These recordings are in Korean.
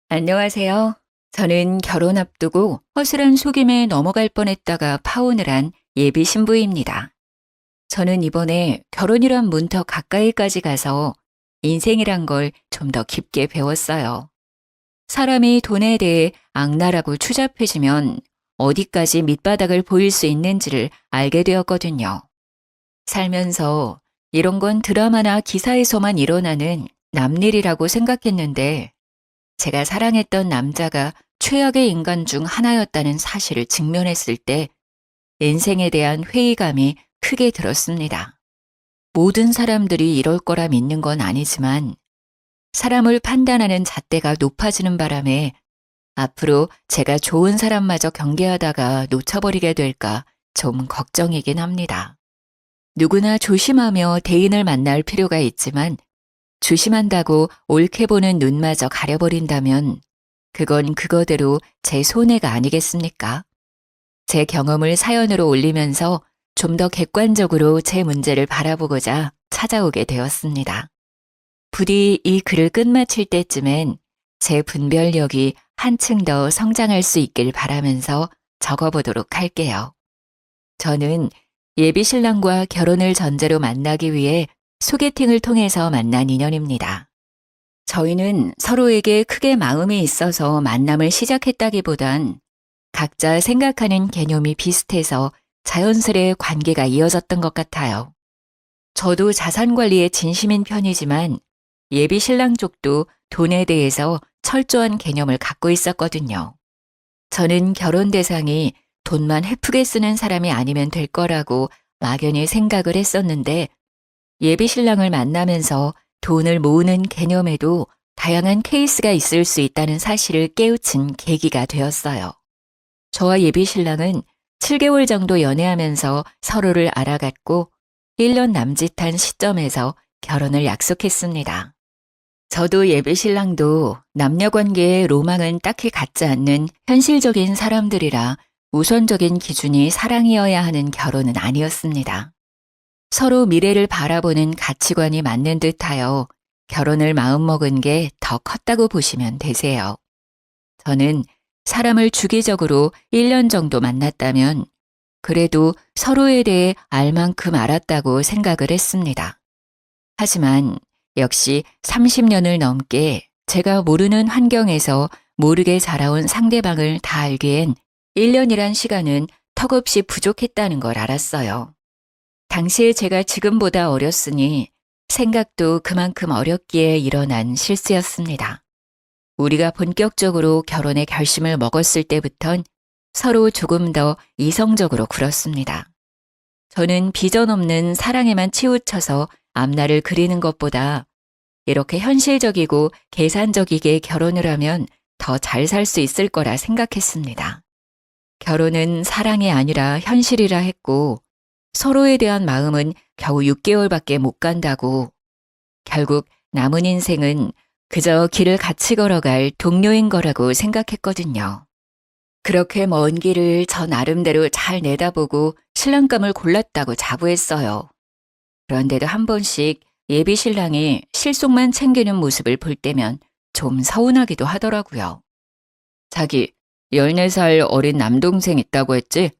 안녕하세요. 저는 결혼 앞두고 허술한 속임에 넘어갈 뻔했다가 파혼을 한 예비 신부입니다. 저는 이번에 결혼이란 문턱 가까이까지 가서 인생이란 걸 좀 더 깊게 배웠어요. 사람이 돈에 대해 악랄하고 추잡해지면 어디까지 밑바닥을 보일 수 있는지를 알게 되었거든요. 살면서 이런 건 드라마나 기사에서만 일어나는 남일이라고 생각했는데 제가 사랑했던 남자가 최악의 인간 중 하나였다는 사실을 직면했을 때 인생에 대한 회의감이 크게 들었습니다. 모든 사람들이 이럴 거라 믿는 건 아니지만 사람을 판단하는 잣대가 높아지는 바람에 앞으로 제가 좋은 사람마저 경계하다가 놓쳐버리게 될까 좀 걱정이긴 합니다. 누구나 조심하며 대인을 만날 필요가 있지만 조심한다고 옳게 보는 눈마저 가려버린다면 그건 그거대로 제 손해가 아니겠습니까? 제 경험을 사연으로 올리면서 좀 더 객관적으로 제 문제를 바라보고자 찾아오게 되었습니다. 부디 이 글을 끝마칠 때쯤엔 제 분별력이 한층 더 성장할 수 있길 바라면서 적어보도록 할게요. 저는 예비 신랑과 결혼을 전제로 만나기 위해 소개팅을 통해서 만난 인연입니다. 저희는 서로에게 크게 마음이 있어서 만남을 시작했다기보단 각자 생각하는 개념이 비슷해서 자연스레 관계가 이어졌던 것 같아요. 저도 자산 관리에 진심인 편이지만 예비 신랑 쪽도 돈에 대해서 철저한 개념을 갖고 있었거든요. 저는 결혼 대상이 돈만 헤프게 쓰는 사람이 아니면 될 거라고 막연히 생각을 했었는데 예비 신랑을 만나면서 돈을 모으는 개념에도 다양한 케이스가 있을 수 있다는 사실을 깨우친 계기가 되었어요. 저와 예비 신랑은 7개월 정도 연애하면서 서로를 알아갔고 1년 남짓한 시점에서 결혼을 약속했습니다. 저도 예비 신랑도 남녀 관계의 로망은 딱히 갖지 않는 현실적인 사람들이라 우선적인 기준이 사랑이어야 하는 결혼은 아니었습니다. 서로 미래를 바라보는 가치관이 맞는 듯하여 결혼을 마음먹은 게 더 컸다고 보시면 되세요. 저는 사람을 주기적으로 1년 정도 만났다면 그래도 서로에 대해 알 만큼 알았다고 생각을 했습니다. 하지만 역시 30년을 넘게 제가 모르는 환경에서 모르게 자라온 상대방을 다 알기엔 1년이란 시간은 턱없이 부족했다는 걸 알았어요. 당시에 제가 지금보다 어렸으니 생각도 그만큼 어렸기에 일어난 실수였습니다. 우리가 본격적으로 결혼의 결심을 먹었을 때부턴 서로 조금 더 이성적으로 굴었습니다. 저는 비전 없는 사랑에만 치우쳐서 앞날을 그리는 것보다 이렇게 현실적이고 계산적이게 결혼을 하면 더 잘 살 수 있을 거라 생각했습니다. 결혼은 사랑이 아니라 현실이라 했고 서로에 대한 마음은 겨우 6개월밖에 못 간다고 결국 남은 인생은 그저 길을 같이 걸어갈 동료인 거라고 생각했거든요. 그렇게 먼 길을 저 나름대로 잘 내다보고 신랑감을 골랐다고 자부했어요. 그런데도 한 번씩 예비 신랑이 실속만 챙기는 모습을 볼 때면 좀 서운하기도 하더라고요. 자기 14살 어린 남동생 있다고 했지?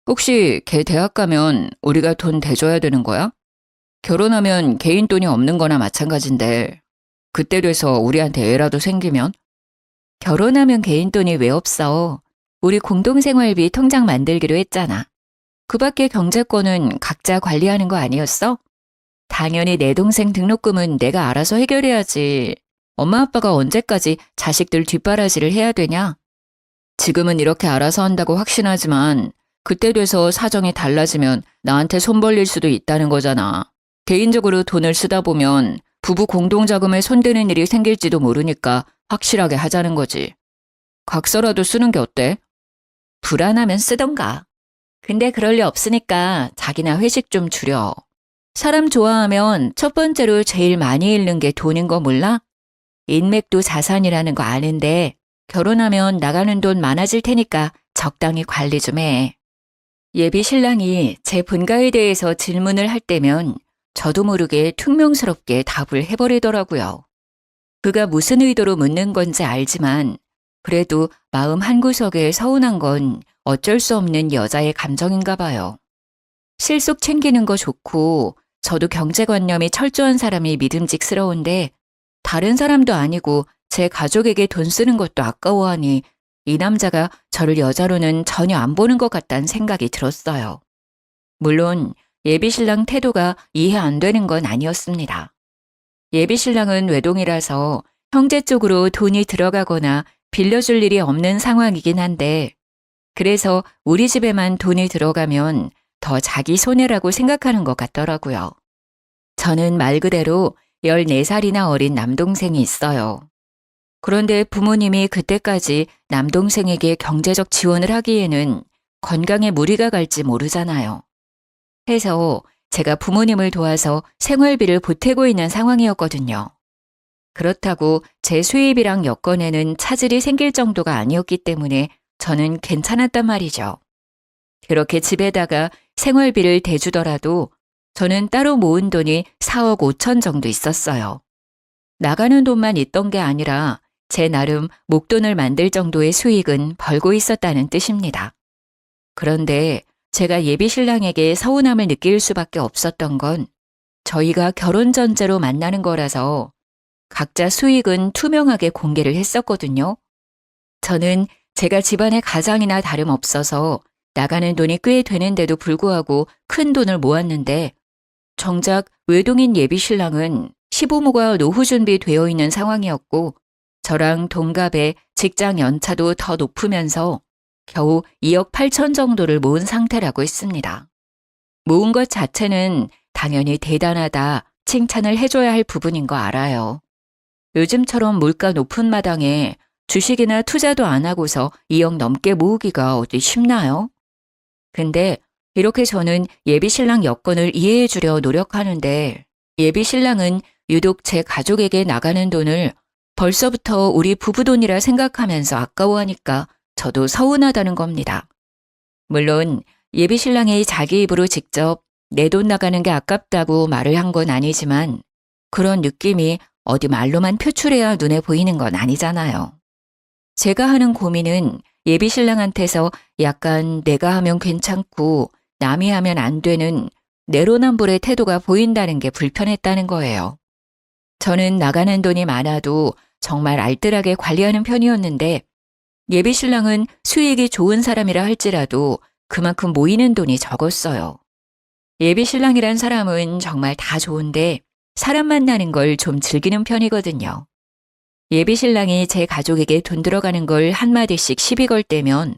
혹시 걔 대학 가면 우리가 돈 대줘야 되는 거야? 결혼하면 개인 돈이 없는 거나 마찬가지인데 그때 돼서 우리한테 애라도 생기면? 결혼하면 개인 돈이 왜 없어? 우리 공동생활비 통장 만들기로 했잖아. 그 밖에 경제권은 각자 관리하는 거 아니었어? 당연히 내 동생 등록금은 내가 알아서 해결해야지. 엄마 아빠가 언제까지 자식들 뒷바라지를 해야 되냐? 지금은 이렇게 알아서 한다고 확신하지만 그때 돼서 사정이 달라지면 나한테 손 벌릴 수도 있다는 거잖아. 개인적으로 돈을 쓰다 보면 부부 공동자금에 손대는 일이 생길지도 모르니까 확실하게 하자는 거지. 각서라도 쓰는 게 어때? 불안하면 쓰던가. 근데 그럴 리 없으니까 자기나 회식 좀 줄여. 사람 좋아하면 첫 번째로 제일 많이 잃는 게 돈인 거 몰라? 인맥도 자산이라는 거 아는데 결혼하면 나가는 돈 많아질 테니까 적당히 관리 좀 해. 예비 신랑이 제 본가에 대해서 질문을 할 때면 저도 모르게 퉁명스럽게 답을 해버리더라고요. 그가 무슨 의도로 묻는 건지 알지만 그래도 마음 한구석에 서운한 건 어쩔 수 없는 여자의 감정인가 봐요. 실속 챙기는 거 좋고 저도 경제관념이 철저한 사람이 믿음직스러운데 다른 사람도 아니고 제 가족에게 돈 쓰는 것도 아까워하니 이 남자가 저를 여자로는 전혀 안 보는 것 같다는 생각이 들었어요. 물론 예비신랑 태도가 이해 안 되는 건 아니었습니다. 예비신랑은 외동이라서 형제 쪽으로 돈이 들어가거나 빌려줄 일이 없는 상황이긴 한데 그래서 우리 집에만 돈이 들어가면 더 자기 손해라고 생각하는 것 같더라고요. 저는 말 그대로 14살이나 어린 남동생이 있어요. 그런데 부모님이 그때까지 남동생에게 경제적 지원을 하기에는 건강에 무리가 갈지 모르잖아요. 해서 제가 부모님을 도와서 생활비를 보태고 있는 상황이었거든요. 그렇다고 제 수입이랑 여건에는 차질이 생길 정도가 아니었기 때문에 저는 괜찮았단 말이죠. 그렇게 집에다가 생활비를 대주더라도 저는 따로 모은 돈이 4억 5천 정도 있었어요. 나가는 돈만 있던 게 아니라 제 나름 목돈을 만들 정도의 수익은 벌고 있었다는 뜻입니다. 그런데 제가 예비신랑에게 서운함을 느낄 수밖에 없었던 건 저희가 결혼 전제로 만나는 거라서 각자 수익은 투명하게 공개를 했었거든요. 저는 제가 집안의 가장이나 다름없어서 나가는 돈이 꽤 되는데도 불구하고 큰 돈을 모았는데 정작 외동인 예비신랑은 시부모가 노후 준비되어 있는 상황이었고 저랑 동갑의 직장 연차도 더 높으면서 겨우 2억 8천 정도를 모은 상태라고 했습니다. 모은 것 자체는 당연히 대단하다, 칭찬을 해줘야 할 부분인 거 알아요. 요즘처럼 물가 높은 마당에 주식이나 투자도 안 하고서 2억 넘게 모으기가 어디 쉽나요? 근데 이렇게 저는 예비신랑 여건을 이해해 주려 노력하는데 예비신랑은 유독 제 가족에게 나가는 돈을 벌써부터 우리 부부 돈이라 생각하면서 아까워하니까 저도 서운하다는 겁니다. 물론 예비신랑이 자기 입으로 직접 내 돈 나가는 게 아깝다고 말을 한 건 아니지만 그런 느낌이 어디 말로만 표출해야 눈에 보이는 건 아니잖아요. 제가 하는 고민은 예비신랑한테서 약간 내가 하면 괜찮고 남이 하면 안 되는 내로남불의 태도가 보인다는 게 불편했다는 거예요. 저는 나가는 돈이 많아도 정말 알뜰하게 관리하는 편이었는데 예비신랑은 수익이 좋은 사람이라 할지라도 그만큼 모이는 돈이 적었어요. 예비신랑이란 사람은 정말 다 좋은데 사람 만나는 걸 좀 즐기는 편이거든요. 예비신랑이 제 가족에게 돈 들어가는 걸 한마디씩 시비 걸 때면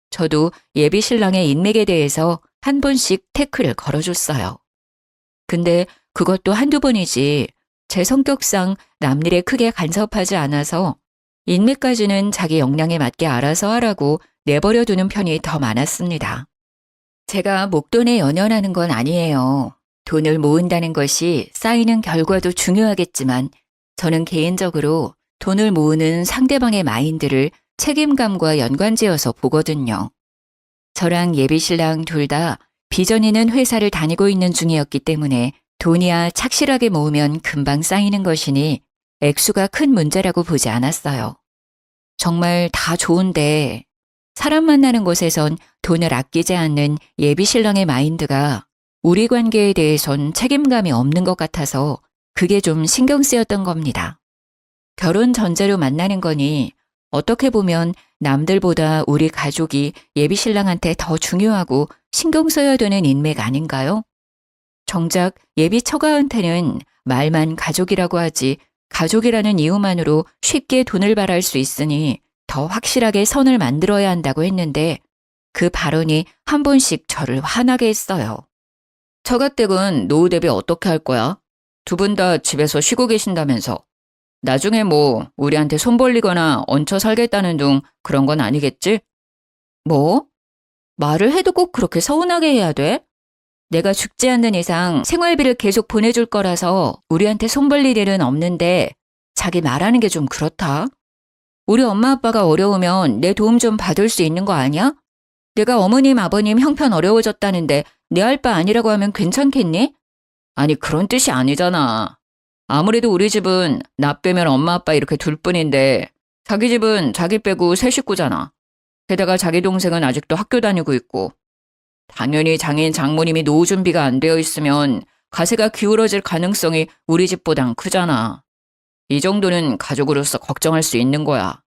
저도 예비신랑의 인맥에 대해서 한 번씩 태클을 걸어줬어요. 근데 그것도 한두 번이지 제 성격상 남일에 크게 간섭하지 않아서 인맥까지는 자기 역량에 맞게 알아서 하라고 내버려 두는 편이 더 많았습니다. 제가 목돈에 연연하는 건 아니에요. 돈을 모은다는 것이 쌓이는 결과도 중요하겠지만 저는 개인적으로 돈을 모으는 상대방의 마인드를 책임감과 연관지어서 보거든요. 저랑 예비신랑 둘 다 비전 있는 회사를 다니고 있는 중이었기 때문에 돈이야 착실하게 모으면 금방 쌓이는 것이니 액수가 큰 문제라고 보지 않았어요. 정말 다 좋은데 사람 만나는 곳에선 돈을 아끼지 않는 예비신랑의 마인드가 우리 관계에 대해선 책임감이 없는 것 같아서 그게 좀 신경 쓰였던 겁니다. 결혼 전제로 만나는 거니 어떻게 보면 남들보다 우리 가족이 예비신랑한테 더 중요하고 신경 써야 되는 인맥 아닌가요? 정작 예비 처가한테는 말만 가족이라고 하지 가족이라는 이유만으로 쉽게 돈을 발할 수 있으니 더 확실하게 선을 만들어야 한다고 했는데 그 발언이 한 번씩 저를 화나게 했어요. 처가댁은 노후 대비 어떻게 할 거야? 두 분 다 집에서 쉬고 계신다면서. 나중에 뭐 우리한테 손 벌리거나 얹혀 살겠다는 둥 그런 건 아니겠지? 뭐? 말을 해도 꼭 그렇게 서운하게 해야 돼? 내가 죽지 않는 이상 생활비를 계속 보내줄 거라서 우리한테 손 벌릴 일은 없는데 자기 말하는 게 좀 그렇다. 우리 엄마 아빠가 어려우면 내 도움 좀 받을 수 있는 거 아니야? 내가 어머님 아버님 형편 어려워졌다는데 내 할 바 아니라고 하면 괜찮겠니? 아니 그런 뜻이 아니잖아. 아무래도 우리 집은 나 빼면 엄마 아빠 이렇게 둘뿐인데 자기 집은 자기 빼고 세 식구잖아. 게다가 자기 동생은 아직도 학교 다니고 있고 당연히 장인 장모님이 노후 준비가 안 되어 있으면 가세가 기울어질 가능성이 우리 집보단 크잖아. 이 정도는 가족으로서 걱정할 수 있는 거야.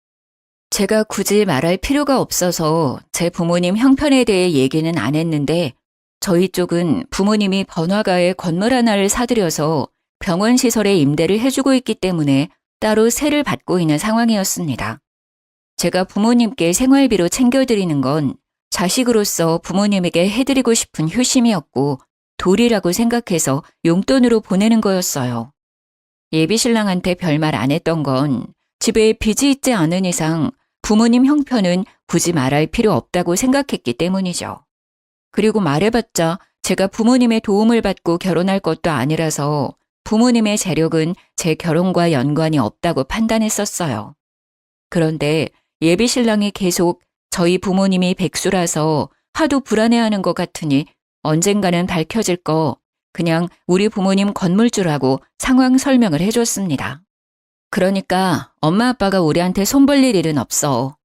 제가 굳이 말할 필요가 없어서 제 부모님 형편에 대해 얘기는 안 했는데 저희 쪽은 부모님이 번화가에 건물 하나를 사들여서 병원 시설에 임대를 해주고 있기 때문에 따로 세를 받고 있는 상황이었습니다. 제가 부모님께 생활비로 챙겨드리는 건 자식으로서 부모님에게 해드리고 싶은 효심이었고 도리라고 생각해서 용돈으로 보내는 거였어요. 예비신랑한테 별말 안 했던 건 집에 빚이 있지 않은 이상 부모님 형편은 굳이 말할 필요 없다고 생각했기 때문이죠. 그리고 말해봤자 제가 부모님의 도움을 받고 결혼할 것도 아니라서 부모님의 재력은 제 결혼과 연관이 없다고 판단했었어요. 그런데 예비신랑이 계속 저희 부모님이 백수라서 하도 불안해하는 것 같으니 언젠가는 밝혀질 거 그냥 우리 부모님 건물주라고 상황 설명을 해줬습니다. 그러니까 엄마 아빠가 우리한테 손 벌릴 일은 없어.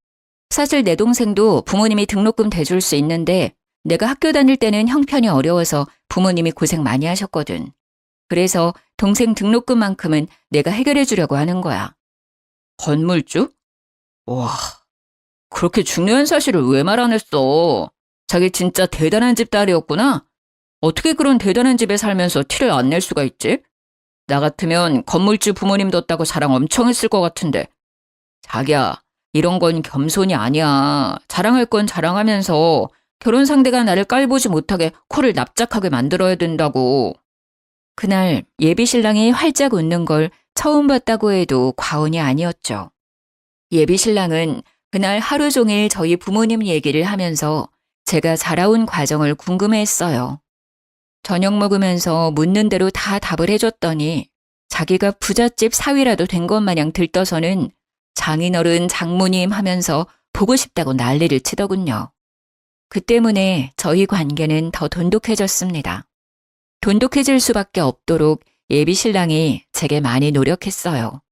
사실 내 동생도 부모님이 등록금 대줄 수 있는데 내가 학교 다닐 때는 형편이 어려워서 부모님이 고생 많이 하셨거든. 그래서 동생 등록금만큼은 내가 해결해 주려고 하는 거야. 건물주? 와, 그렇게 중요한 사실을 왜 말 안 했어? 자기 진짜 대단한 집 딸이었구나? 어떻게 그런 대단한 집에 살면서 티를 안 낼 수가 있지? 나 같으면 건물주 부모님 뒀다고 자랑 엄청 했을 것 같은데. 자기야, 이런 건 겸손이 아니야. 자랑할 건 자랑하면서 결혼 상대가 나를 깔보지 못하게 코를 납작하게 만들어야 된다고. 그날 예비신랑이 활짝 웃는 걸 처음 봤다고 해도 과언이 아니었죠. 예비신랑은 그날 하루 종일 저희 부모님 얘기를 하면서 제가 자라온 과정을 궁금해했어요. 저녁 먹으면서 묻는 대로 다 답을 해줬더니 자기가 부잣집 사위라도 된 것 마냥 들떠서는 장인어른 장모님 하면서 보고 싶다고 난리를 치더군요. 그 때문에 저희 관계는 더 돈독해졌습니다. 돈독해질 수밖에 없도록 예비신랑이 제게 많이 노력했어요.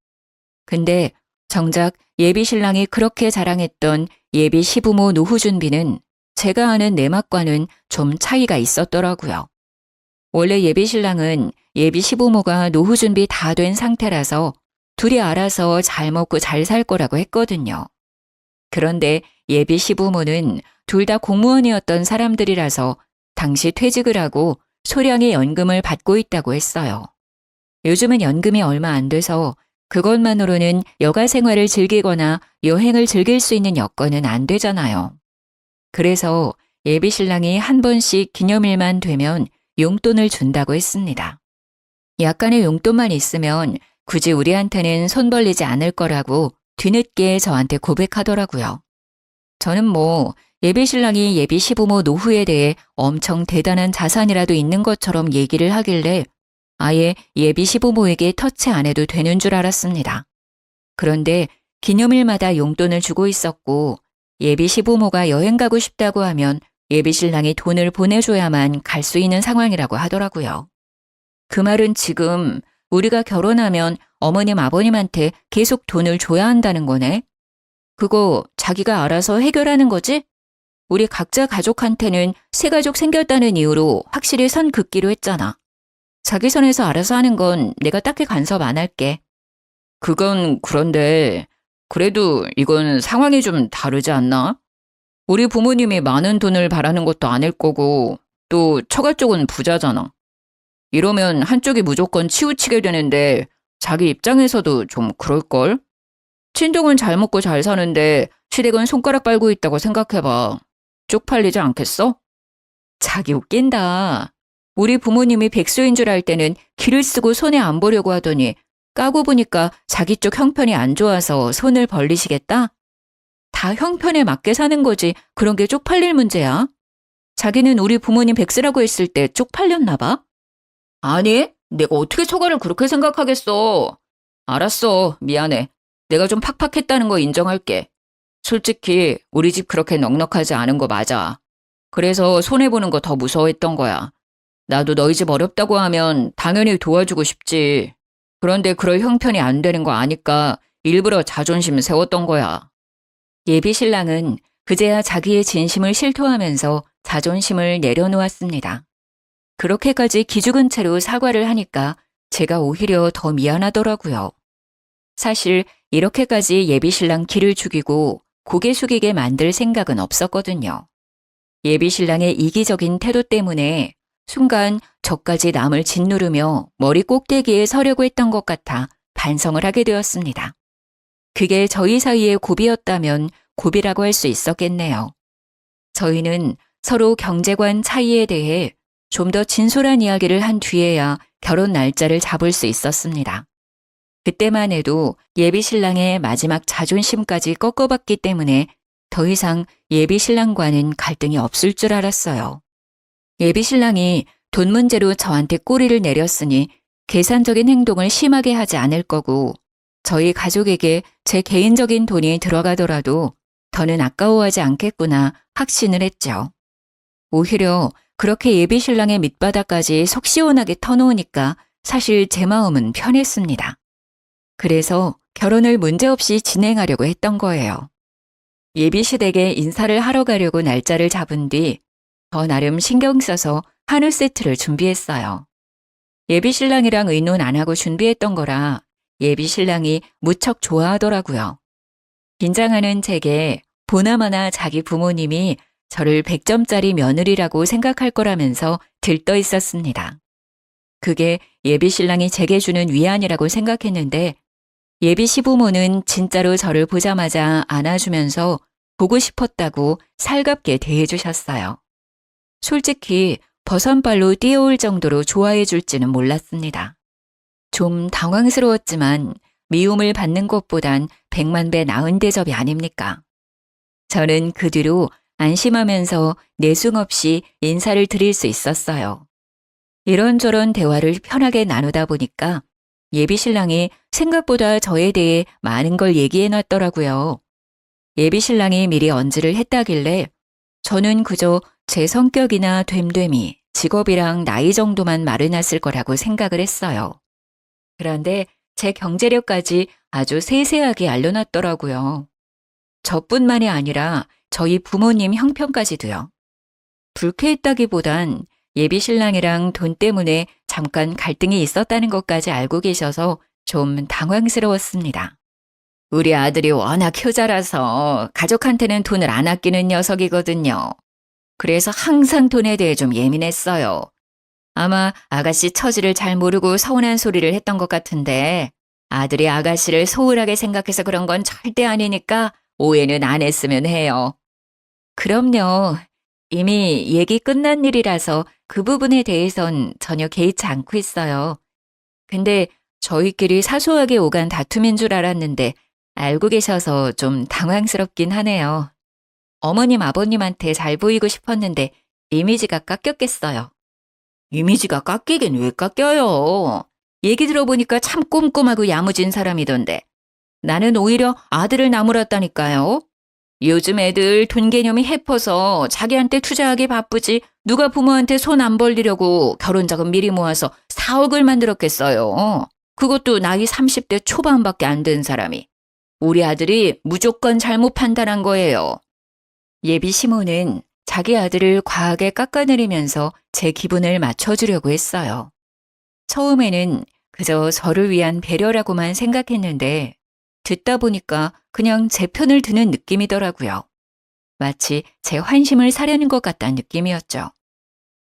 근데 정작 예비신랑이 그렇게 자랑했던 예비 시부모 노후 준비는 제가 아는 내막과는 좀 차이가 있었더라고요. 원래 예비신랑은 예비 시부모가 노후 준비 다 된 상태라서 둘이 알아서 잘 먹고 잘 살 거라고 했거든요. 그런데 예비 시부모는 둘 다 공무원이었던 사람들이라서 당시 퇴직을 하고 소량의 연금을 받고 있다고 했어요. 요즘은 연금이 얼마 안 돼서 그것만으로는 여가 생활을 즐기거나 여행을 즐길 수 있는 여건은 안 되잖아요. 그래서 예비신랑이 한 번씩 기념일만 되면 용돈을 준다고 했습니다. 약간의 용돈만 있으면 굳이 우리한테는 손 벌리지 않을 거라고 뒤늦게 저한테 고백하더라고요. 저는 예비신랑이 예비 시부모 노후에 대해 엄청 대단한 자산이라도 있는 것처럼 얘기를 하길래 아예 예비 시부모에게 터치 안 해도 되는 줄 알았습니다. 그런데 기념일마다 용돈을 주고 있었고 예비 시부모가 여행 가고 싶다고 하면 예비신랑이 돈을 보내줘야만 갈 수 있는 상황이라고 하더라고요. 그 말은 지금 우리가 결혼하면 어머님 아버님한테 계속 돈을 줘야 한다는 거네? 그거 자기가 알아서 해결하는 거지? 우리 각자 가족한테는 새 가족 생겼다는 이유로 확실히 선 긋기로 했잖아. 자기 선에서 알아서 하는 건 내가 딱히 간섭 안 할게. 그건 그런데 그래도 이건 상황이 좀 다르지 않나? 우리 부모님이 많은 돈을 바라는 것도 아닐 거고 또 처가 쪽은 부자잖아. 이러면 한쪽이 무조건 치우치게 되는데 자기 입장에서도 좀 그럴걸? 친동은 잘 먹고 잘 사는데 시댁은 손가락 빨고 있다고 생각해봐. 쪽팔리지 않겠어? 자기 웃긴다. 우리 부모님이 백수인 줄 알 때는 기를 쓰고 손에 안 보려고 하더니 까고 보니까 자기 쪽 형편이 안 좋아서 손을 벌리시겠다? 다 형편에 맞게 사는 거지 그런 게 쪽팔릴 문제야? 자기는 우리 부모님 백수라고 했을 때 쪽팔렸나 봐? 아니, 내가 어떻게 처가를 그렇게 생각하겠어. 알았어, 미안해. 내가 좀 팍팍했다는 거 인정할게. 솔직히 우리 집 그렇게 넉넉하지 않은 거 맞아. 그래서 손해보는 거 더 무서워했던 거야. 나도 너희 집 어렵다고 하면 당연히 도와주고 싶지. 그런데 그럴 형편이 안 되는 거 아니까 일부러 자존심 세웠던 거야. 예비 신랑은 그제야 자기의 진심을 실토하면서 자존심을 내려놓았습니다. 그렇게까지 기죽은 채로 사과를 하니까 제가 오히려 더 미안하더라고요. 사실 이렇게까지 예비 신랑 기를 죽이고 고개 숙이게 만들 생각은 없었거든요. 예비 신랑의 이기적인 태도 때문에 순간 저까지 남을 짓누르며 머리 꼭대기에 서려고 했던 것 같아 반성을 하게 되었습니다. 그게 저희 사이의 고비였다면 고비라고 할 수 있었겠네요. 저희는 서로 경제관 차이에 대해 좀 더 진솔한 이야기를 한 뒤에야 결혼 날짜를 잡을 수 있었습니다. 그때만 해도 예비 신랑의 마지막 자존심까지 꺾어봤기 때문에 더 이상 예비 신랑과는 갈등이 없을 줄 알았어요. 예비 신랑이 돈 문제로 저한테 꼬리를 내렸으니 계산적인 행동을 심하게 하지 않을 거고 저희 가족에게 제 개인적인 돈이 들어가더라도 더는 아까워하지 않겠구나 확신을 했죠. 오히려 그렇게 예비 신랑의 밑바닥까지 속 시원하게 터놓으니까 사실 제 마음은 편했습니다. 그래서 결혼을 문제없이 진행하려고 했던 거예요. 예비 시댁에 인사를 하러 가려고 날짜를 잡은 뒤 저 나름 신경 써서 한우 세트를 준비했어요. 예비 신랑이랑 의논 안 하고 준비했던 거라 예비 신랑이 무척 좋아하더라고요. 긴장하는 제게 보나마나 자기 부모님이 저를 100점짜리 며느리라고 생각할 거라면서 들떠 있었습니다. 그게 예비 신랑이 제게 주는 위안이라고 생각했는데 예비 시부모는 진짜로 저를 보자마자 안아주면서 보고 싶었다고 살갑게 대해주셨어요. 솔직히 버선발로 뛰어올 정도로 좋아해 줄지는 몰랐습니다. 좀 당황스러웠지만 미움을 받는 것보단 100만 배 나은 대접이 아닙니까? 저는 그 뒤로 안심하면서 내숭 없이 인사를 드릴 수 있었어요. 이런저런 대화를 편하게 나누다 보니까 예비 신랑이 생각보다 저에 대해 많은 걸 얘기해 놨더라고요. 예비 신랑이 미리 언질을 했다길래 저는 그저 제 성격이나 됨됨이, 직업이랑 나이 정도만 말해놨을 거라고 생각을 했어요. 그런데 제 경제력까지 아주 세세하게 알려놨더라고요. 저뿐만이 아니라 저희 부모님 형편까지도요. 불쾌했다기보단 예비 신랑이랑 돈 때문에 잠깐 갈등이 있었다는 것까지 알고 계셔서 좀 당황스러웠습니다. 우리 아들이 워낙 효자라서 가족한테는 돈을 안 아끼는 녀석이거든요. 그래서 항상 돈에 대해 좀 예민했어요. 아마 아가씨 처지를 잘 모르고 서운한 소리를 했던 것 같은데 아들이 아가씨를 소홀하게 생각해서 그런 건 절대 아니니까 오해는 안 했으면 해요. 그럼요. 이미 얘기 끝난 일이라서 그 부분에 대해선 전혀 개의치 않고 있어요. 근데 저희끼리 사소하게 오간 다툼인 줄 알았는데 알고 계셔서 좀 당황스럽긴 하네요. 어머님, 아버님한테 잘 보이고 싶었는데 이미지가 깎였겠어요. 이미지가 깎이긴 왜 깎여요? 얘기 들어보니까 참 꼼꼼하고 야무진 사람이던데. 나는 오히려 아들을 나무랐다니까요. 요즘 애들 돈 개념이 해퍼서 자기한테 투자하기 바쁘지 누가 부모한테 손 안 벌리려고 결혼 자금 미리 모아서 4억을 만들었겠어요. 그것도 나이 30대 초반밖에 안 된 사람이. 우리 아들이 무조건 잘못 판단한 거예요. 예비 시모는 자기 아들을 과하게 깎아내리면서 제 기분을 맞춰주려고 했어요. 처음에는 그저 저를 위한 배려라고만 생각했는데 듣다 보니까 그냥 제 편을 드는 느낌이더라고요. 마치 제 환심을 사려는 것 같다는 느낌이었죠.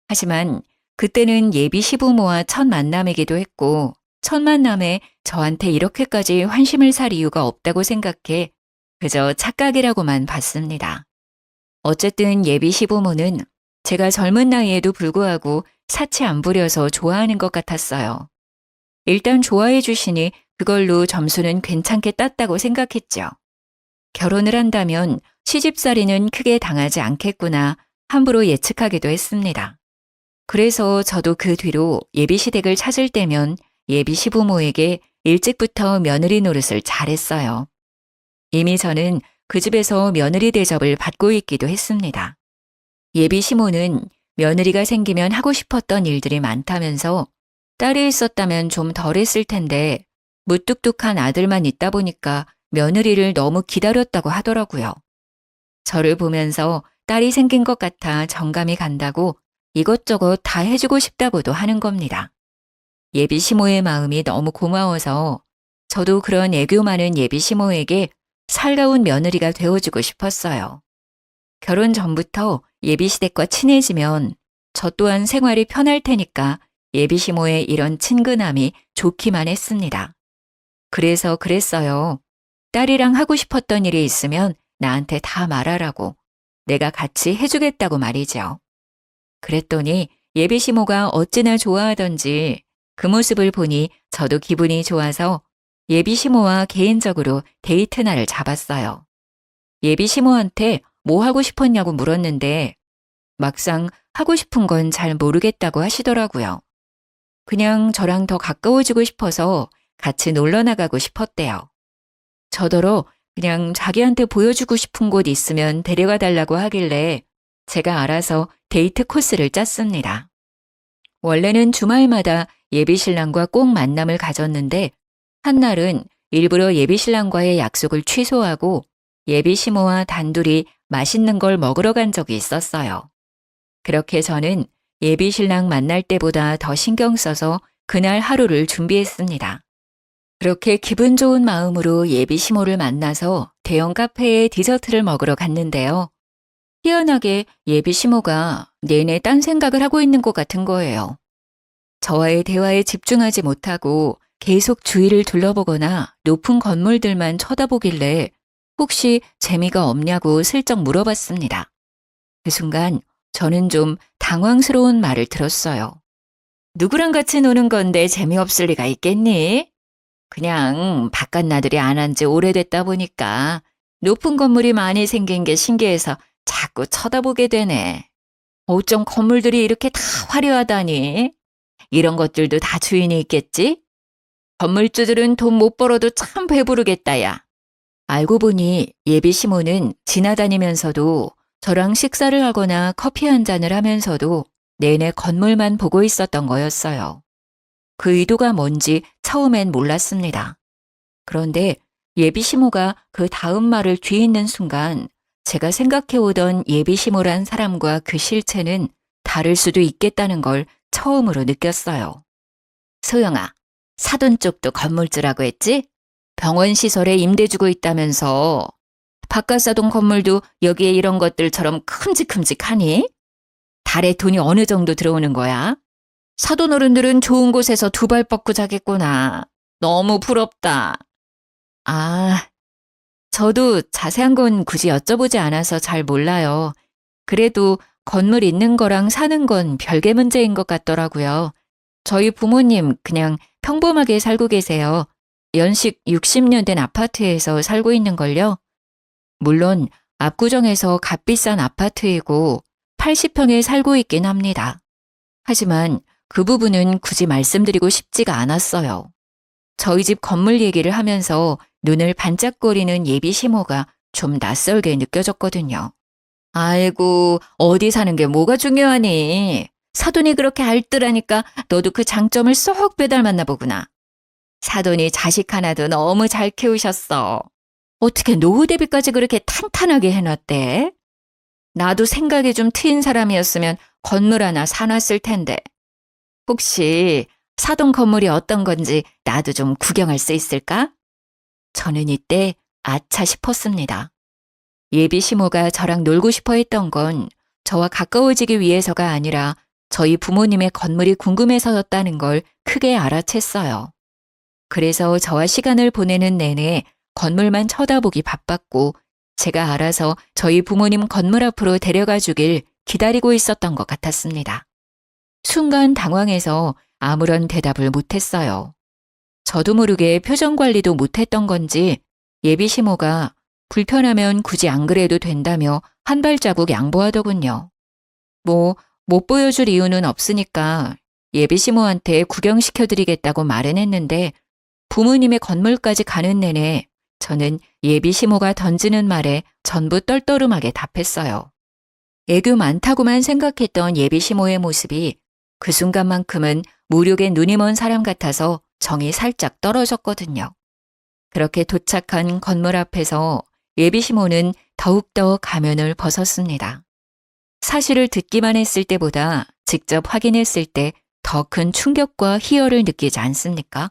하지만 그때는 예비 시부모와 첫 만남이기도 했고 첫 만남에 저한테 이렇게까지 환심을 살 이유가 없다고 생각해 그저 착각이라고만 봤습니다. 어쨌든 예비 시부모는 제가 젊은 나이에도 불구하고 사치 안 부려서 좋아하는 것 같았어요. 일단 좋아해 주시니 그걸로 점수는 괜찮게 땄다고 생각했죠. 결혼을 한다면 시집살이는 크게 당하지 않겠구나 함부로 예측하기도 했습니다. 그래서 저도 그 뒤로 예비 시댁을 찾을 때면 예비 시부모에게 일찍부터 며느리 노릇을 잘했어요. 이미 저는 그 집에서 며느리 대접을 받고 있기도 했습니다. 예비 시모는 며느리가 생기면 하고 싶었던 일들이 많다면서 딸이 있었다면 좀 덜했을 텐데 무뚝뚝한 아들만 있다 보니까 며느리를 너무 기다렸다고 하더라고요. 저를 보면서 딸이 생긴 것 같아 정감이 간다고 이것저것 다 해주고 싶다고도 하는 겁니다. 예비 시모의 마음이 너무 고마워서 저도 그런 애교 많은 예비 시모에게 살가운 며느리가 되어주고 싶었어요. 결혼 전부터 예비 시댁과 친해지면 저 또한 생활이 편할 테니까 예비 시모의 이런 친근함이 좋기만 했습니다. 그래서 그랬어요. 딸이랑 하고 싶었던 일이 있으면 나한테 다 말하라고 내가 같이 해주겠다고 말이죠. 그랬더니 예비 시모가 어찌나 좋아하던지 그 모습을 보니 저도 기분이 좋아서 예비 시모와 개인적으로 데이트 날을 잡았어요. 예비 시모한테 뭐 하고 싶었냐고 물었는데 막상 하고 싶은 건 잘 모르겠다고 하시더라고요. 그냥 저랑 더 가까워지고 싶어서 같이 놀러 나가고 싶었대요. 저더러 그냥 자기한테 보여주고 싶은 곳 있으면 데려가 달라고 하길래 제가 알아서 데이트 코스를 짰습니다. 원래는 주말마다 예비 신랑과 꼭 만남을 가졌는데 한날은 일부러 예비 신랑과의 약속을 취소하고 예비 시모와 단둘이 맛있는 걸 먹으러 간 적이 있었어요. 그렇게 저는 예비 신랑 만날 때보다 더 신경 써서 그날 하루를 준비했습니다. 그렇게 기분 좋은 마음으로 예비 시모를 만나서 대형 카페에 디저트를 먹으러 갔는데요. 희한하게 예비 시모가 내내 딴 생각을 하고 있는 것 같은 거예요. 저와의 대화에 집중하지 못하고 계속 주위를 둘러보거나 높은 건물들만 쳐다보길래 혹시 재미가 없냐고 슬쩍 물어봤습니다. 그 순간 저는 좀 당황스러운 말을 들었어요. 누구랑 같이 노는 건데 재미없을 리가 있겠니? 그냥 바깥 나들이 안 한 지 오래됐다 보니까 높은 건물이 많이 생긴 게 신기해서 자꾸 쳐다보게 되네. 어쩜 건물들이 이렇게 다 화려하다니? 이런 것들도 다 주인이 있겠지? 건물주들은 돈 못 벌어도 참 배부르겠다, 야. 알고 보니 예비 시모는 지나다니면서도 저랑 식사를 하거나 커피 한 잔을 하면서도 내내 건물만 보고 있었던 거였어요. 그 의도가 뭔지 처음엔 몰랐습니다. 그런데 예비 시모가 그 다음 말을 뒤잇는 순간 제가 생각해오던 예비 시모란 사람과 그 실체는 다를 수도 있겠다는 걸 처음으로 느꼈어요. 소영아, 사돈 쪽도 건물주라고 했지? 병원 시설에 임대 주고 있다면서 바깥사동 건물도 여기에 이런 것들처럼 큼직큼직하니? 달에 돈이 어느 정도 들어오는 거야? 사돈 어른들은 좋은 곳에서 두 발 뻗고 자겠구나. 너무 부럽다. 아, 저도 자세한 건 굳이 여쭤보지 않아서 잘 몰라요. 그래도 건물 있는 거랑 사는 건 별개 문제인 것 같더라고요. 저희 부모님 그냥 평범하게 살고 계세요. 연식 60년 된 아파트에서 살고 있는걸요. 물론 압구정에서 값비싼 아파트이고 80평에 살고 있긴 합니다. 하지만 그 부분은 굳이 말씀드리고 싶지가 않았어요. 저희 집 건물 얘기를 하면서 눈을 반짝거리는 예비 시모가 좀 낯설게 느껴졌거든요. 아이고, 어디 사는 게 뭐가 중요하니? 사돈이 그렇게 알뜰하니까 너도 그 장점을 쏙 빼닮았나 보구나. 사돈이 자식 하나도 너무 잘 키우셨어. 어떻게 노후 대비까지 그렇게 탄탄하게 해놨대? 나도 생각이 좀 트인 사람이었으면 건물 하나 사놨을 텐데. 혹시 사돈 건물이 어떤 건지 나도 좀 구경할 수 있을까? 저는 이때 아차 싶었습니다. 예비 시모가 저랑 놀고 싶어 했던 건 저와 가까워지기 위해서가 아니라 저희 부모님의 건물이 궁금해서였다는 걸 크게 알아챘어요. 그래서 저와 시간을 보내는 내내 건물만 쳐다보기 바빴고 제가 알아서 저희 부모님 건물 앞으로 데려가 주길 기다리고 있었던 것 같았습니다. 순간 당황해서 아무런 대답을 못했어요. 저도 모르게 표정 관리도 못했던 건지 예비 시모가 불편하면 굳이 안 그래도 된다며 한 발자국 양보하더군요. 못 보여줄 이유는 없으니까 예비 시모한테 구경시켜드리겠다고 말은 했는데 부모님의 건물까지 가는 내내 저는 예비 시모가 던지는 말에 전부 떨떠름하게 답했어요. 애교 많다고만 생각했던 예비 시모의 모습이 그 순간만큼은 무력에 눈이 먼 사람 같아서 정이 살짝 떨어졌거든요. 그렇게 도착한 건물 앞에서 예비 시모는 더욱더 가면을 벗었습니다. 사실을 듣기만 했을 때보다 직접 확인했을 때 더 큰 충격과 희열을 느끼지 않습니까?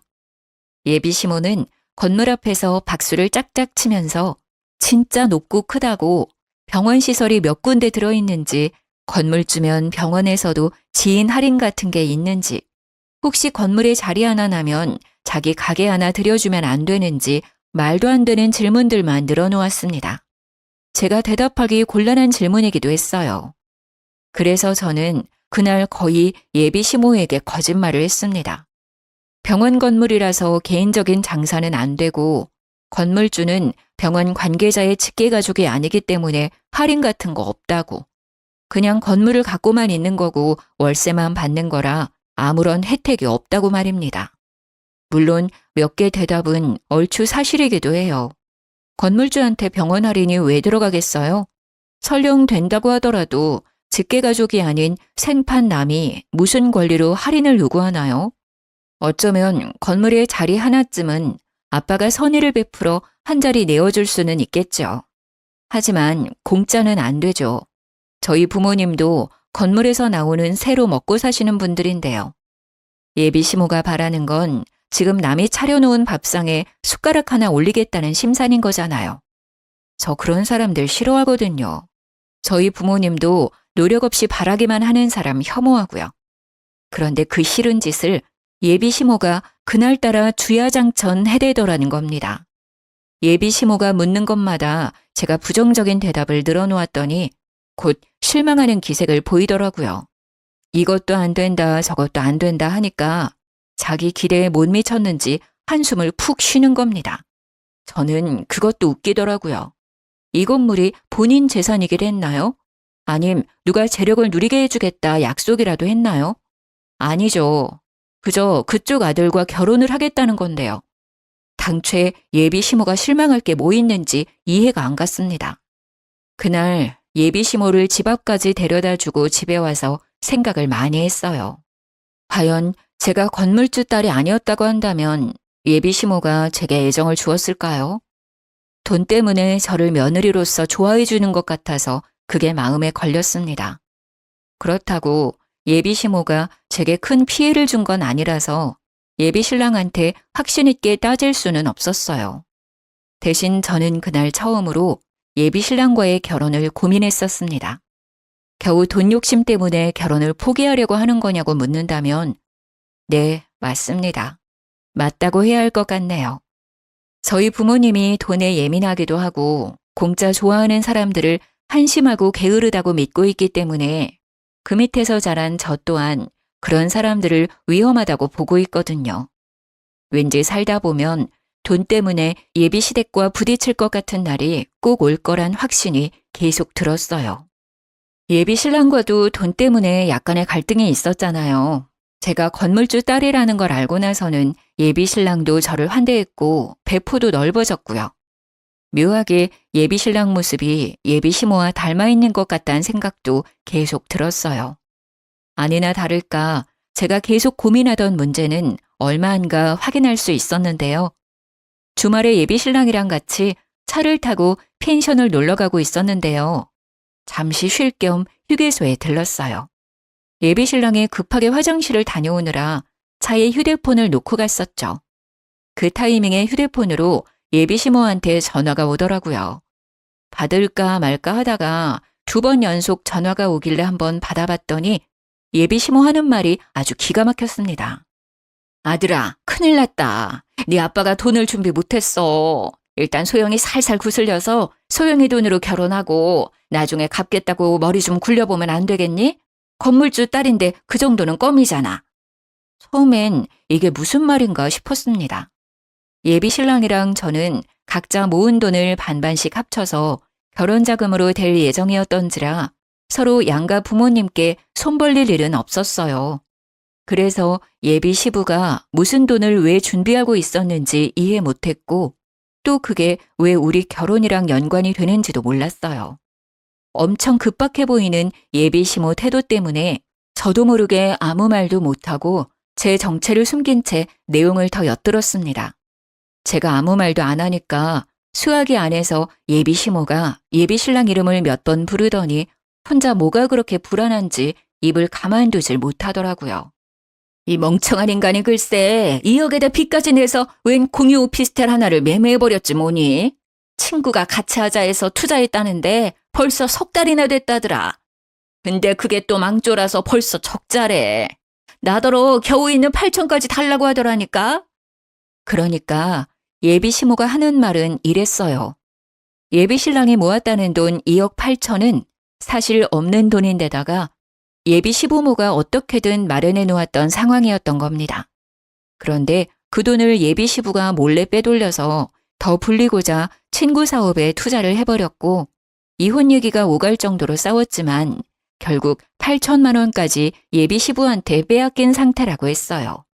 예비 시모는 건물 앞에서 박수를 짝짝 치면서 진짜 높고 크다고 병원 시설이 몇 군데 들어있는지, 건물 주면 병원에서도 지인 할인 같은 게 있는지, 혹시 건물에 자리 하나 나면 자기 가게 하나 들여주면 안 되는지 말도 안 되는 질문들만 늘어놓았습니다. 제가 대답하기 곤란한 질문이기도 했어요. 그래서 저는 그날 거의 예비 시모에게 거짓말을 했습니다. 병원 건물이라서 개인적인 장사는 안 되고 건물주는 병원 관계자의 직계가족이 아니기 때문에 할인 같은 거 없다고. 그냥 건물을 갖고만 있는 거고 월세만 받는 거라 아무런 혜택이 없다고 말입니다. 물론 몇 개 대답은 얼추 사실이기도 해요. 건물주한테 병원 할인이 왜 들어가겠어요? 설령 된다고 하더라도 직계가족이 아닌 생판 남이 무슨 권리로 할인을 요구하나요? 어쩌면 건물에 자리 하나쯤은 아빠가 선의를 베풀어 한 자리 내어줄 수는 있겠죠. 하지만 공짜는 안 되죠. 저희 부모님도 건물에서 나오는 새로 먹고 사시는 분들인데요. 예비 시모가 바라는 건 지금 남이 차려놓은 밥상에 숟가락 하나 올리겠다는 심산인 거잖아요. 저 그런 사람들 싫어하거든요. 저희 부모님도 노력 없이 바라기만 하는 사람 혐오하고요. 그런데 그 싫은 짓을 예비 시모가 그날따라 주야장천 해대더라는 겁니다. 예비 시모가 묻는 것마다 제가 부정적인 대답을 늘어놓았더니 곧 실망하는 기색을 보이더라고요. 이것도 안 된다, 저것도 안 된다 하니까 자기 기대에 못 미쳤는지 한숨을 푹 쉬는 겁니다. 저는 그것도 웃기더라고요. 이 건물이 본인 재산이길 했나요? 아님 누가 재력을 누리게 해주겠다 약속이라도 했나요? 아니죠. 그저 그쪽 아들과 결혼을 하겠다는 건데요. 당최 예비 시모가 실망할 게 뭐 있는지 이해가 안 갔습니다. 그날 예비 시모를 집 앞까지 데려다 주고 집에 와서 생각을 많이 했어요. 과연 제가 건물주 딸이 아니었다고 한다면 예비 시모가 제게 애정을 주었을까요? 돈 때문에 저를 며느리로서 좋아해 주는 것 같아서 그게 마음에 걸렸습니다. 그렇다고 예비 시모가 제게 큰 피해를 준 건 아니라서 예비 신랑한테 확신 있게 따질 수는 없었어요. 대신 저는 그날 처음으로 예비 신랑과의 결혼을 고민했었습니다. 겨우 돈 욕심 때문에 결혼을 포기하려고 하는 거냐고 묻는다면 네, 맞습니다. 맞다고 해야 할 것 같네요. 저희 부모님이 돈에 예민하기도 하고 공짜 좋아하는 사람들을 한심하고 게으르다고 믿고 있기 때문에 그 밑에서 자란 저 또한 그런 사람들을 위험하다고 보고 있거든요. 왠지 살다 보면 돈 때문에 예비 시댁과 부딪힐 것 같은 날이 꼭 올 거란 확신이 계속 들었어요. 예비 신랑과도 돈 때문에 약간의 갈등이 있었잖아요. 제가 건물주 딸이라는 걸 알고 나서는 예비 신랑도 저를 환대했고 배포도 넓어졌고요. 묘하게 예비 신랑 모습이 예비 시모와 닮아 있는 것 같다는 생각도 계속 들었어요. 아니나 다를까 제가 계속 고민하던 문제는 얼마 안가 확인할 수 있었는데요. 주말에 예비 신랑이랑 같이 차를 타고 펜션을 놀러 가고 있었는데요. 잠시 쉴 겸 휴게소에 들렀어요. 예비 신랑이 급하게 화장실을 다녀오느라 차에 휴대폰을 놓고 갔었죠. 그 타이밍에 휴대폰으로 예비 시모한테 전화가 오더라고요. 받을까 말까 하다가 2번 연속 전화가 오길래 한번 받아봤더니 예비 시모 하는 말이 아주 기가 막혔습니다. 아들아, 큰일 났다. 네 아빠가 돈을 준비 못했어. 일단 소영이 살살 구슬려서 소영이 돈으로 결혼하고 나중에 갚겠다고 머리 좀 굴려보면 안 되겠니? 건물주 딸인데 그 정도는 껌이잖아. 처음엔 이게 무슨 말인가 싶었습니다. 예비 신랑이랑 저는 각자 모은 돈을 반반씩 합쳐서 결혼 자금으로 될 예정이었던지라 서로 양가 부모님께 손 벌릴 일은 없었어요. 그래서 예비 시부가 무슨 돈을 왜 준비하고 있었는지 이해 못했고 또 그게 왜 우리 결혼이랑 연관이 되는지도 몰랐어요. 엄청 급박해 보이는 예비 시모 태도 때문에 저도 모르게 아무 말도 못하고 제 정체를 숨긴 채 내용을 더 엿들었습니다. 제가 아무 말도 안 하니까 수화기 안에서 예비 시모가 예비 신랑 이름을 몇 번 부르더니 혼자 뭐가 그렇게 불안한지 입을 가만두질 못하더라고요. 이 멍청한 인간이 글쎄 2억에다 빚까지 내서 웬 공유 오피스텔 하나를 매매해버렸지 뭐니. 친구가 같이 하자 해서 투자했다는데 벌써 석 달이나 됐다더라. 근데 그게 또 망조라서 벌써 적자래. 나더러 겨우 있는 8천까지 달라고 하더라니까. 그러니까 예비 시모가 하는 말은 이랬어요. 예비 신랑이 모았다는 돈 2억 8천은 사실 없는 돈인데다가 예비 시부모가 어떻게든 마련해 놓았던 상황이었던 겁니다. 그런데 그 돈을 예비 시부가 몰래 빼돌려서 더 불리고자 친구 사업에 투자를 해버렸고 이혼 얘기가 오갈 정도로 싸웠지만 결국 8천만 원까지 예비 시부한테 빼앗긴 상태라고 했어요.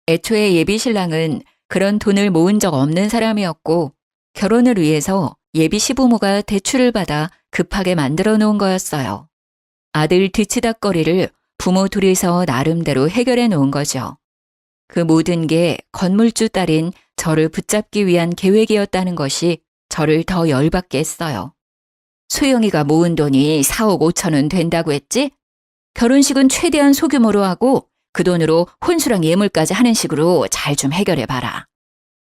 애초에 예비 신랑은 그런 돈을 모은 적 없는 사람이었고 결혼을 위해서 예비 시부모가 대출을 받아 급하게 만들어 놓은 거였어요. 아들 뒤치다꺼리를 부모 둘이서 나름대로 해결해 놓은 거죠. 그 모든 게 건물주 딸인 저를 붙잡기 위한 계획이었다는 것이 저를 더 열받게 했어요. 소영이가 모은 돈이 4억 5천은 된다고 했지? 결혼식은 최대한 소규모로 하고 그 돈으로 혼수랑 예물까지 하는 식으로 잘 좀 해결해봐라.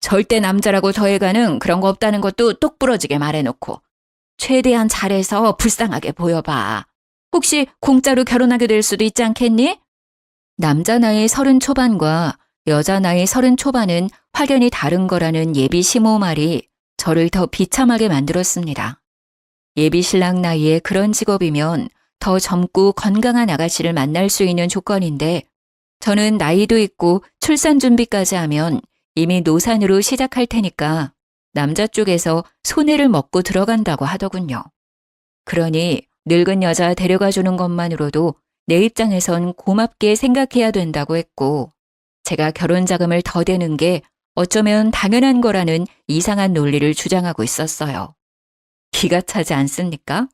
절대 남자라고 더해가는 그런 거 없다는 것도 똑부러지게 말해놓고 최대한 잘해서 불쌍하게 보여봐. 혹시 공짜로 결혼하게 될 수도 있지 않겠니? 남자 나이 30 초반과 여자 나이 30 초반은 확연히 다른 거라는 예비 시모 말이 저를 더 비참하게 만들었습니다. 예비 신랑 나이에 그런 직업이면 더 젊고 건강한 아가씨를 만날 수 있는 조건인데 저는 나이도 있고 출산 준비까지 하면 이미 노산으로 시작할 테니까 남자 쪽에서 손해를 먹고 들어간다고 하더군요. 그러니 늙은 여자 데려가 주는 것만으로도 내 입장에선 고맙게 생각해야 된다고 했고 제가 결혼 자금을 더 대는 게 어쩌면 당연한 거라는 이상한 논리를 주장하고 있었어요. 기가 차지 않습니까?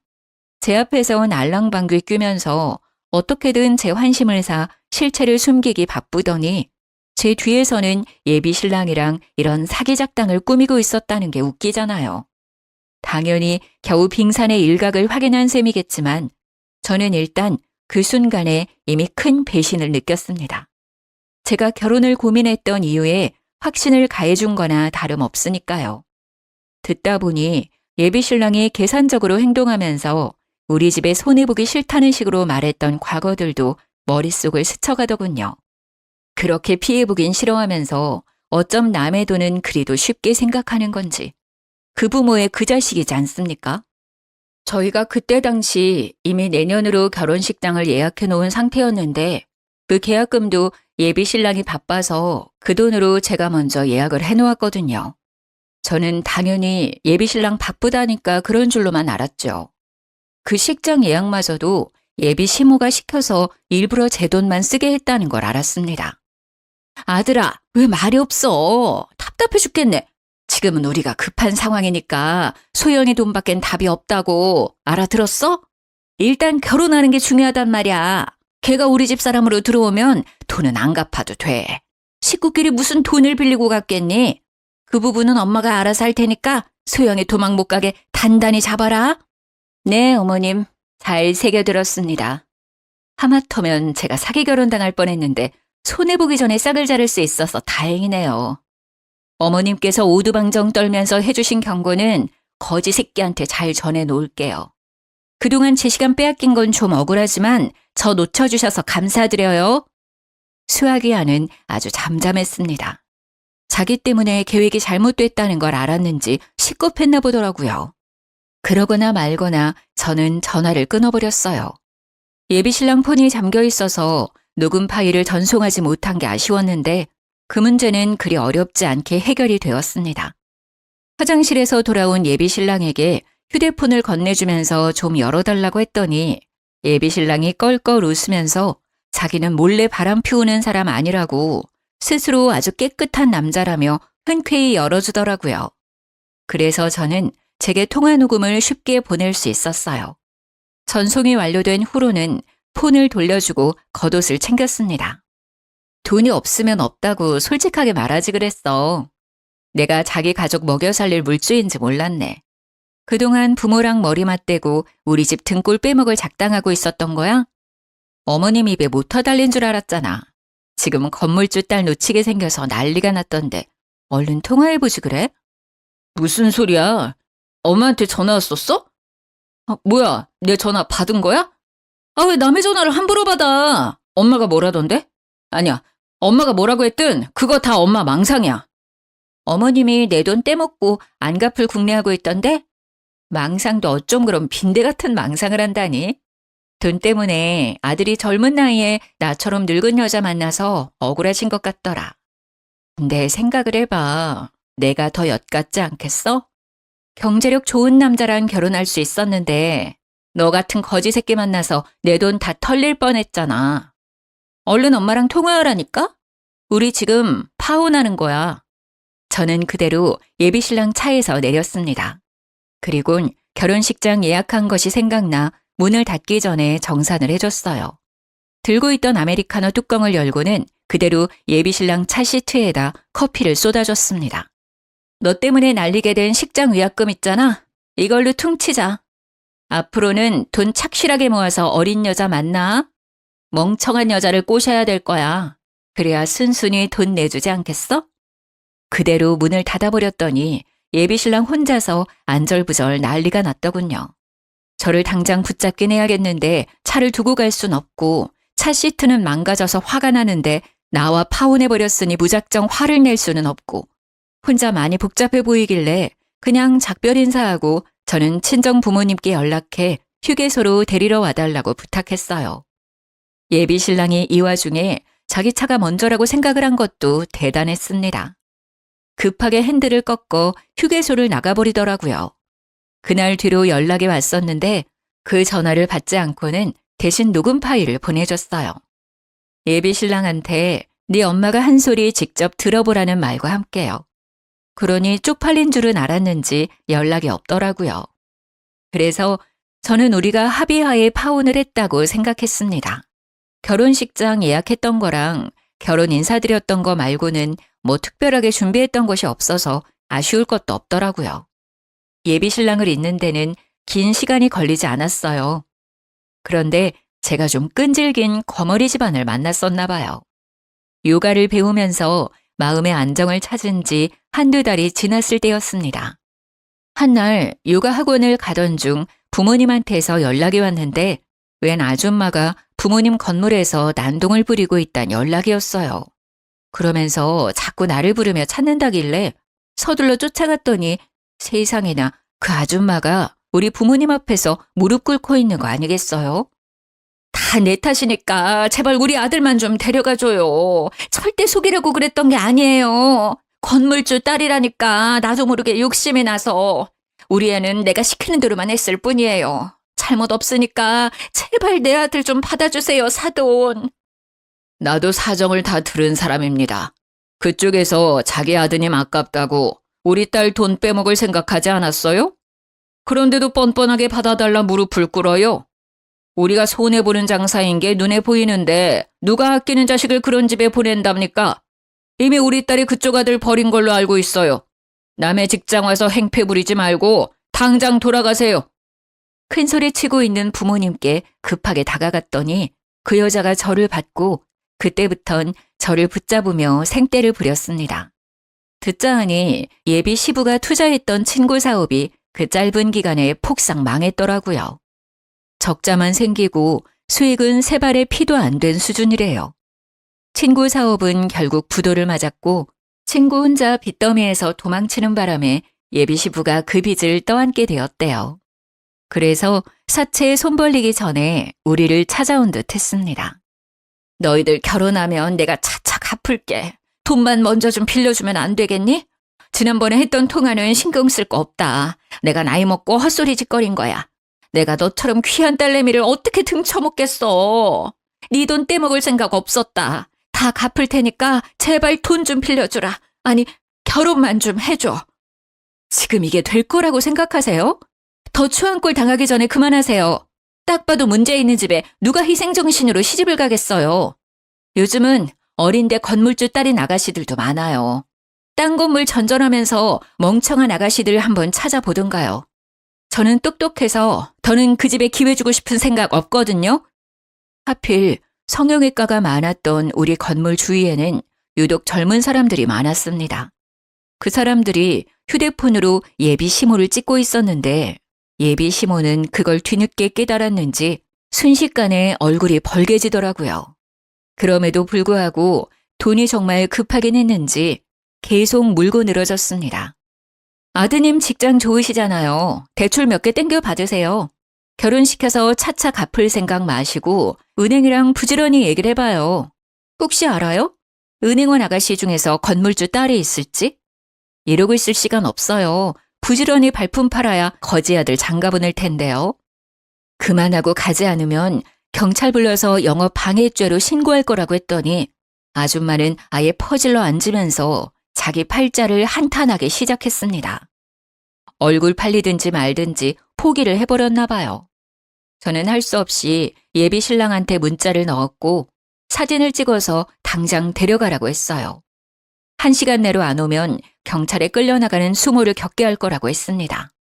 제 앞에선 알랑방귀 뀌면서 어떻게든 제 환심을 사 실체를 숨기기 바쁘더니 제 뒤에서는 예비 신랑이랑 이런 사기 작당을 꾸미고 있었다는 게 웃기잖아요. 당연히 겨우 빙산의 일각을 확인한 셈이겠지만 저는 일단 그 순간에 이미 큰 배신을 느꼈습니다. 제가 결혼을 고민했던 이유에 확신을 가해준 거나 다름없으니까요. 듣다 보니 예비 신랑이 계산적으로 행동하면서 우리 집에 손해보기 싫다는 식으로 말했던 과거들도 머릿속을 스쳐가더군요. 그렇게 피해보긴 싫어하면서 어쩜 남의 돈은 그리도 쉽게 생각하는 건지. 그 부모의 그 자식이지 않습니까? 저희가 그때 당시 이미 내년으로 결혼식장을 예약해 놓은 상태였는데 그 계약금도 예비 신랑이 바빠서 그 돈으로 제가 먼저 예약을 해 놓았거든요. 저는 당연히 예비 신랑 바쁘다니까 그런 줄로만 알았죠. 그 식장 예약마저도 예비 시모가 시켜서 일부러 제 돈만 쓰게 했다는 걸 알았습니다. 아들아, 왜 말이 없어? 답답해 죽겠네. 지금은 우리가 급한 상황이니까 소영이 돈밖엔 답이 없다고 알아들었어? 일단 결혼하는 게 중요하단 말이야. 걔가 우리 집 사람으로 들어오면 돈은 안 갚아도 돼. 식구끼리 무슨 돈을 빌리고 갔겠니? 그 부분은 엄마가 알아서 할 테니까 소영이 도망 못 가게 단단히 잡아라. 네, 어머님. 잘 새겨들었습니다. 하마터면 제가 사기 결혼당할 뻔했는데 손해보기 전에 싹을 자를 수 있어서 다행이네요. 어머님께서 오두방정 떨면서 해주신 경고는 거지 새끼한테 잘 전해놓을게요. 그동안 제 시간 빼앗긴 건 좀 억울하지만 저 놓쳐주셔서 감사드려요. 수아기야는 아주 잠잠했습니다. 자기 때문에 계획이 잘못됐다는 걸 알았는지 식겁했나 보더라고요. 그러거나 말거나 저는 전화를 끊어버렸어요. 예비신랑 폰이 잠겨 있어서 녹음 파일을 전송하지 못한 게 아쉬웠는데 그 문제는 그리 어렵지 않게 해결이 되었습니다. 화장실에서 돌아온 예비신랑에게 휴대폰을 건네주면서 좀 열어달라고 했더니 예비신랑이 껄껄 웃으면서 자기는 몰래 바람 피우는 사람 아니라고 스스로 아주 깨끗한 남자라며 흔쾌히 열어주더라고요. 그래서 저는 제게 통화 녹음을 쉽게 보낼 수 있었어요. 전송이 완료된 후로는 폰을 돌려주고 겉옷을 챙겼습니다. 돈이 없으면 없다고 솔직하게 말하지 그랬어. 내가 자기 가족 먹여 살릴 물주인지 몰랐네. 그동안 부모랑 머리 맞대고 우리 집 등골 빼먹을 작당하고 있었던 거야? 어머님 입에 모터 달린 줄 알았잖아. 지금 건물주 딸 놓치게 생겨서 난리가 났던데 얼른 통화해보지 그래? 무슨 소리야? 엄마한테 전화 왔었어? 뭐야, 내 전화 받은 거야? 왜 남의 전화를 함부로 받아? 엄마가 뭐라던데? 아니야, 엄마가 뭐라고 했든 그거 다 엄마 망상이야. 어머님이 내 돈 떼먹고 안 갚을 궁리하고 있던데? 망상도 어쩜 그런 빈대 같은 망상을 한다니? 돈 때문에 아들이 젊은 나이에 나처럼 늙은 여자 만나서 억울하신 것 같더라. 근데 생각을 해봐. 내가 더 엿같지 않겠어? 경제력 좋은 남자랑 결혼할 수 있었는데 너 같은 거지 새끼 만나서 내 돈 다 털릴 뻔했잖아. 얼른 엄마랑 통화하라니까? 우리 지금 파혼하는 거야. 저는 그대로 예비신랑 차에서 내렸습니다. 그리곤 결혼식장 예약한 것이 생각나 문을 닫기 전에 정산을 해줬어요. 들고 있던 아메리카노 뚜껑을 열고는 그대로 예비신랑 차 시트에다 커피를 쏟아줬습니다. 너 때문에 날리게 된 식장 위약금 있잖아. 이걸로 퉁치자. 앞으로는 돈 착실하게 모아서 어린 여자 만나. 멍청한 여자를 꼬셔야 될 거야. 그래야 순순히 돈 내주지 않겠어? 그대로 문을 닫아버렸더니 예비신랑 혼자서 안절부절 난리가 났더군요. 저를 당장 붙잡긴 해야겠는데 차를 두고 갈 순 없고 차 시트는 망가져서 화가 나는데 나와 파혼해버렸으니 무작정 화를 낼 수는 없고 혼자 많이 복잡해 보이길래 그냥 작별 인사하고 저는 친정 부모님께 연락해 휴게소로 데리러 와달라고 부탁했어요. 예비신랑이 이 와중에 자기 차가 먼저라고 생각을 한 것도 대단했습니다. 급하게 핸들을 꺾어 휴게소를 나가버리더라고요. 그날 뒤로 연락이 왔었는데 그 전화를 받지 않고는 대신 녹음 파일을 보내줬어요. 예비신랑한테 네 엄마가 한 소리 직접 들어보라는 말과 함께요. 그러니 쪽팔린 줄은 알았는지 연락이 없더라고요. 그래서 저는 우리가 합의하에 파혼을 했다고 생각했습니다. 결혼식장 예약했던 거랑 결혼 인사드렸던 거 말고는 뭐 특별하게 준비했던 것이 없어서 아쉬울 것도 없더라고요. 예비신랑을 잇는 데는 긴 시간이 걸리지 않았어요. 그런데 제가 좀 끈질긴 거머리 집안을 만났었나 봐요. 요가를 배우면서 마음의 안정을 찾은 지 한두 달이 지났을 때였습니다. 한날 요가 학원을 가던 중 부모님한테서 연락이 왔는데 웬 아줌마가 부모님 건물에서 난동을 부리고 있다는 연락이었어요. 그러면서 자꾸 나를 부르며 찾는다길래 서둘러 쫓아갔더니 세상에나 그 아줌마가 우리 부모님 앞에서 무릎 꿇고 있는 거 아니겠어요? 다 내 탓이니까 제발 우리 아들만 좀 데려가줘요. 절대 속이려고 그랬던 게 아니에요. 건물주 딸이라니까 나도 모르게 욕심이 나서. 우리 애는 내가 시키는 대로만 했을 뿐이에요. 잘못 없으니까 제발 내 아들 좀 받아주세요, 사돈. 나도 사정을 다 들은 사람입니다. 그쪽에서 자기 아드님 아깝다고 우리 딸 돈 빼먹을 생각하지 않았어요? 그런데도 뻔뻔하게 받아달라 무릎을 꿇어요. 우리가 손해보는 장사인 게 눈에 보이는데 누가 아끼는 자식을 그런 집에 보낸답니까? 이미 우리 딸이 그쪽 아들 버린 걸로 알고 있어요. 남의 직장 와서 행패 부리지 말고 당장 돌아가세요. 큰소리 치고 있는 부모님께 급하게 다가갔더니 그 여자가 저를 받고 그때부턴 저를 붙잡으며 생떼를 부렸습니다. 듣자 하니 예비 시부가 투자했던 친구 사업이 그 짧은 기간에 폭삭 망했더라고요. 적자만 생기고 수익은 세 발의 피도 안 된 수준이래요. 친구 사업은 결국 부도를 맞았고 친구 혼자 빚더미에서 도망치는 바람에 예비 시부가 그 빚을 떠안게 되었대요. 그래서 사채에 손 벌리기 전에 우리를 찾아온 듯 했습니다. 너희들 결혼하면 내가 차차 갚을게. 돈만 먼저 좀 빌려주면 안 되겠니? 지난번에 했던 통화는 신경 쓸 거 없다. 내가 나이 먹고 헛소리 짓거린 거야. 내가 너처럼 귀한 딸내미를 어떻게 등쳐먹겠어. 네 돈 떼먹을 생각 없었다. 다 갚을 테니까 제발 돈 좀 빌려주라. 아니, 결혼만 좀 해줘. 지금 이게 될 거라고 생각하세요? 더 추한 꼴 당하기 전에 그만하세요. 딱 봐도 문제 있는 집에 누가 희생정신으로 시집을 가겠어요. 요즘은 어린데 건물주 딸인 아가씨들도 많아요. 딴 건물 전전하면서 멍청한 아가씨들 한번 찾아보던가요. 저는 똑똑해서 더는 그 집에 기회 주고 싶은 생각 없거든요. 하필 성형외과가 많았던 우리 건물 주위에는 유독 젊은 사람들이 많았습니다. 그 사람들이 휴대폰으로 예비 시모를 찍고 있었는데 예비 시모는 그걸 뒤늦게 깨달았는지 순식간에 얼굴이 벌개지더라고요. 그럼에도 불구하고 돈이 정말 급하긴 했는지 계속 물고 늘어졌습니다. 아드님 직장 좋으시잖아요. 대출 몇 개 땡겨 받으세요. 결혼시켜서 차차 갚을 생각 마시고 은행이랑 부지런히 얘기를 해봐요. 혹시 알아요? 은행원 아가씨 중에서 건물주 딸이 있을지? 이러고 있을 시간 없어요. 부지런히 발품 팔아야 거지 아들 장가보낼 텐데요. 그만하고 가지 않으면 경찰 불러서 영업 방해죄로 신고할 거라고 했더니 아줌마는 아예 퍼질러 앉으면서 자기 팔자를 한탄하기 시작했습니다. 얼굴 팔리든지 말든지 포기를 해버렸나 봐요. 저는 할 수 없이 예비 신랑한테 문자를 넣었고 사진을 찍어서 당장 데려가라고 했어요. 1시간 내로 안 오면 경찰에 끌려나가는 수모를 겪게 할 거라고 했습니다.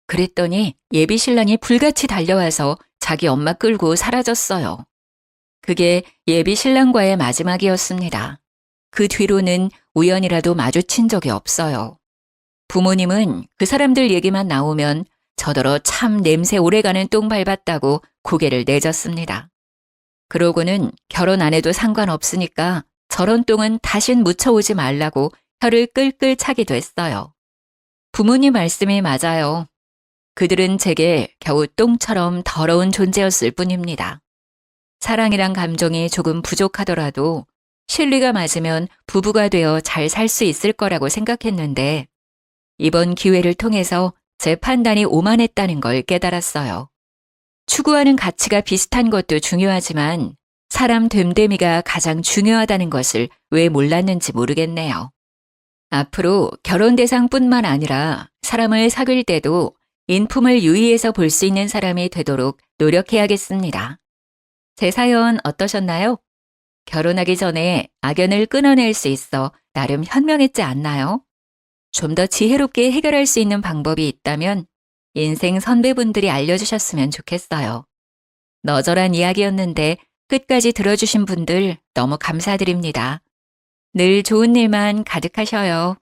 그랬더니 예비 신랑이 불같이 달려와서 자기 엄마 끌고 사라졌어요. 그게 예비 신랑과의 마지막이었습니다. 그 뒤로는 우연이라도 마주친 적이 없어요. 부모님은 그 사람들 얘기만 나오면 저더러 참 냄새 오래가는 똥 밟았다고 고개를 내젓습니다. 그러고는 결혼 안 해도 상관없으니까 저런 똥은 다신 묻혀오지 말라고 혀를 끌끌 차기도 했어요. 부모님 말씀이 맞아요. 그들은 제게 겨우 똥처럼 더러운 존재였을 뿐입니다. 사랑이란 감정이 조금 부족하더라도 실리가 맞으면 부부가 되어 잘 살 수 있을 거라고 생각했는데 이번 기회를 통해서 제 판단이 오만했다는 걸 깨달았어요. 추구하는 가치가 비슷한 것도 중요하지만 사람 됨됨이가 가장 중요하다는 것을 왜 몰랐는지 모르겠네요. 앞으로 결혼 대상뿐만 아니라 사람을 사귈 때도 인품을 유의해서 볼 수 있는 사람이 되도록 노력해야겠습니다. 제 사연 어떠셨나요? 결혼하기 전에 악연을 끊어낼 수 있어 나름 현명했지 않나요? 좀 더 지혜롭게 해결할 수 있는 방법이 있다면 인생 선배분들이 알려주셨으면 좋겠어요. 너절한 이야기였는데 끝까지 들어주신 분들 너무 감사드립니다. 늘 좋은 일만 가득하셔요.